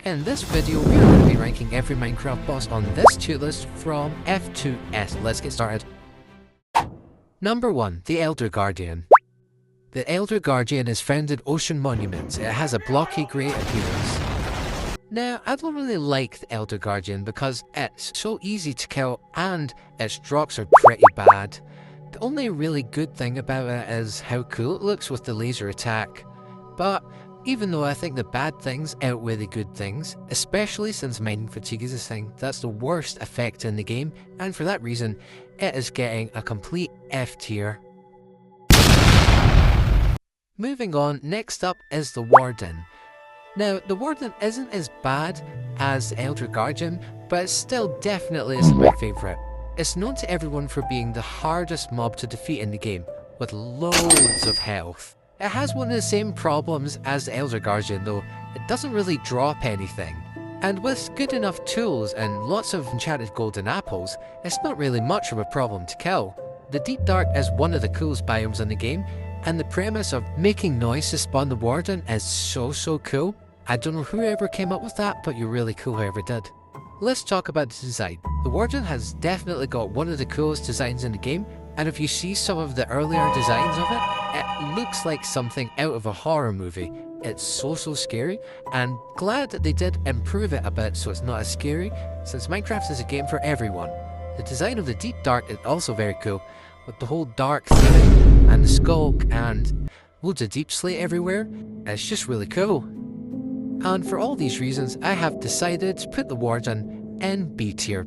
In this video, we are going to be ranking every Minecraft boss on this tier list from F to S. Let's get started. Number 1. The Elder Guardian. The Elder Guardian is found in ocean monuments. It has a blocky grey appearance. Now, I don't really like the Elder Guardian because it's so easy to kill and its drops are pretty bad. The only really good thing about it is how cool it looks with the laser attack. But even though I think the bad things outweigh the good things, especially since mining fatigue is a thing that's the worst effect in the game, and for that reason, it is getting a complete F tier. Moving on, next up is the Warden. Now, the Warden isn't as bad as the Elder Guardian, but it still definitely isn't my favourite. It's known to everyone for being the hardest mob to defeat in the game, with loads of health. It has one of the same problems as the Elder Guardian though, it doesn't really drop anything. And with good enough tools and lots of enchanted golden apples, it's not really much of a problem to kill. The Deep Dark is one of the coolest biomes in the game, and the premise of making noise to spawn the Warden is so cool. I don't know whoever came up with that, but you're really cool whoever did. Let's talk about the design. The Warden has definitely got one of the coolest designs in the game, and if you see some of the earlier designs of it, it looks like something out of a horror movie. It's so scary, and glad that they did improve it a bit so it's not as scary, since Minecraft is a game for everyone. The design of the Deep Dark is also very cool, with the whole dark theme, and the skulk, and loads of deep slate everywhere. It's just really cool. And for all these reasons, I have decided to put the Warden in B tier.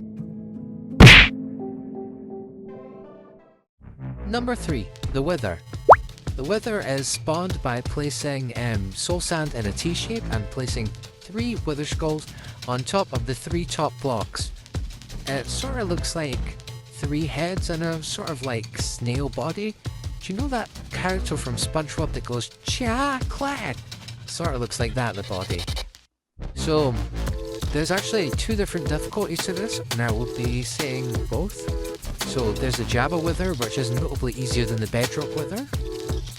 Number 3. The Wither. The Wither is spawned by placing soul sand in a T-shape and placing 3 Wither skulls on top of the 3 top blocks. It sort of looks like 3 heads and a sort of like snail body. Do you know that character from SpongeBob that goes chocolate? Sort of looks like that, the body. So there's actually 2 different difficulties to this, and I will be saying both. So there's the Java Wither, which is notably easier than the Bedrock Wither,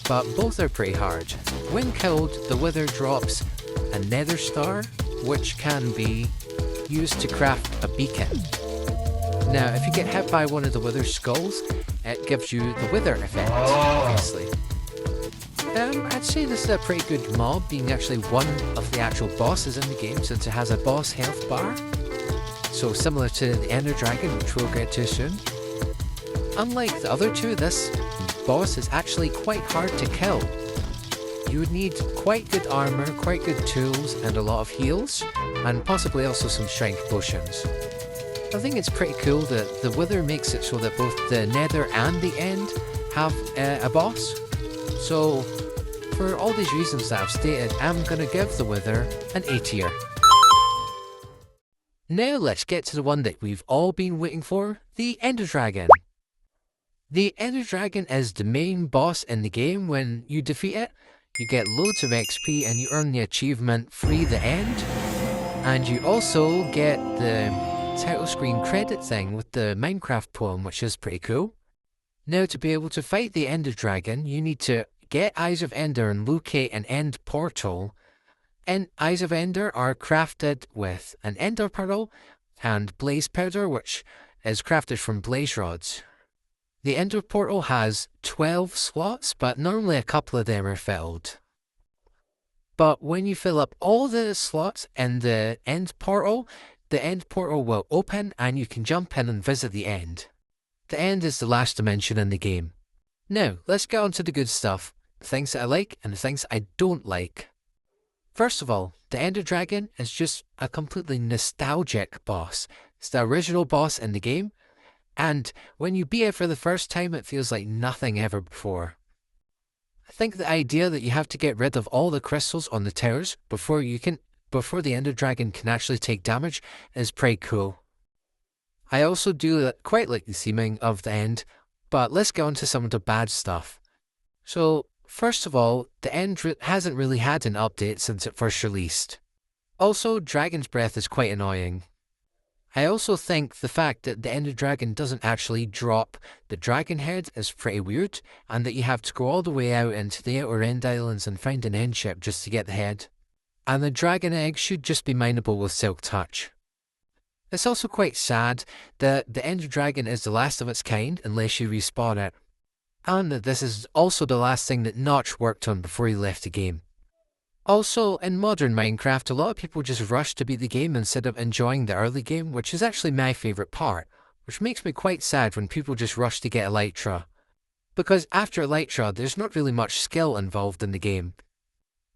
but both are pretty hard. When killed, the Wither drops a Nether Star, which can be used to craft a beacon. Now, if you get hit by one of the Wither skulls, it gives you the Wither effect, obviously. I'd say this is a pretty good mob, being actually one of the actual bosses in the game, since it has a boss health bar. So similar to the Ender Dragon, which we'll get to soon. Unlike the other 2, this boss is actually quite hard to kill. You would need quite good armor, quite good tools, and a lot of heals, and possibly also some strength potions. I think it's pretty cool that the Wither makes it so that both the Nether and the End have a boss. So, for all these reasons that I've stated, I'm gonna give the Wither an A tier. Now let's get to the one that we've all been waiting for, the Ender Dragon. The Ender Dragon is the main boss in the game. When you defeat it, you get loads of XP and you earn the achievement Free the End. And you also get the title screen credit thing with the Minecraft poem, which is pretty cool. Now, to be able to fight the Ender Dragon, you need to get Eyes of Ender and locate an end portal. And Eyes of Ender are crafted with an Ender Pearl and Blaze Powder, which is crafted from Blaze Rods. The Ender Portal has 12 slots, but normally a couple of them are filled. But when you fill up all the slots in the End Portal will open and you can jump in and visit the End. The End is the last dimension in the game. Now, let's get on to the good stuff, the things that I like and the things I don't like. First of all, the Ender Dragon is just a completely nostalgic boss. It's the original boss in the game, and when you beat it for the first time, it feels like nothing ever before. I think the idea that you have to get rid of all the crystals on the towers before the Ender Dragon can actually take damage is pretty cool. I also do quite like the theming of the End, but let's get on to some of the bad stuff. So, first of all, the End hasn't really had an update since it first released. Also, Dragon's Breath is quite annoying. I also think the fact that the Ender Dragon doesn't actually drop the dragon head is pretty weird, and that you have to go all the way out into the Outer End Islands and find an end ship just to get the head. and the dragon egg should just be mineable with Silk Touch. It's also quite sad that the Ender Dragon is the last of its kind unless you respawn it, and that this is also the last thing that Notch worked on before he left the game. Also, in modern Minecraft, a lot of people just rush to beat the game instead of enjoying the early game, which is actually my favourite part, which makes me quite sad when people just rush to get Elytra. Because after Elytra, there's not really much skill involved in the game.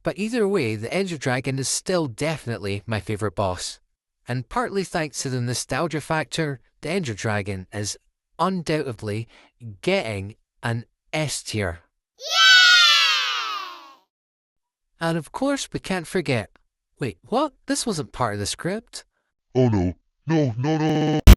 But either way, the Ender Dragon is still definitely my favourite boss. And partly thanks to the nostalgia factor, the Ender Dragon is undoubtedly getting an S tier. And of course, we can't forget. Wait, what? This wasn't part of the script? Oh no. No, no, no.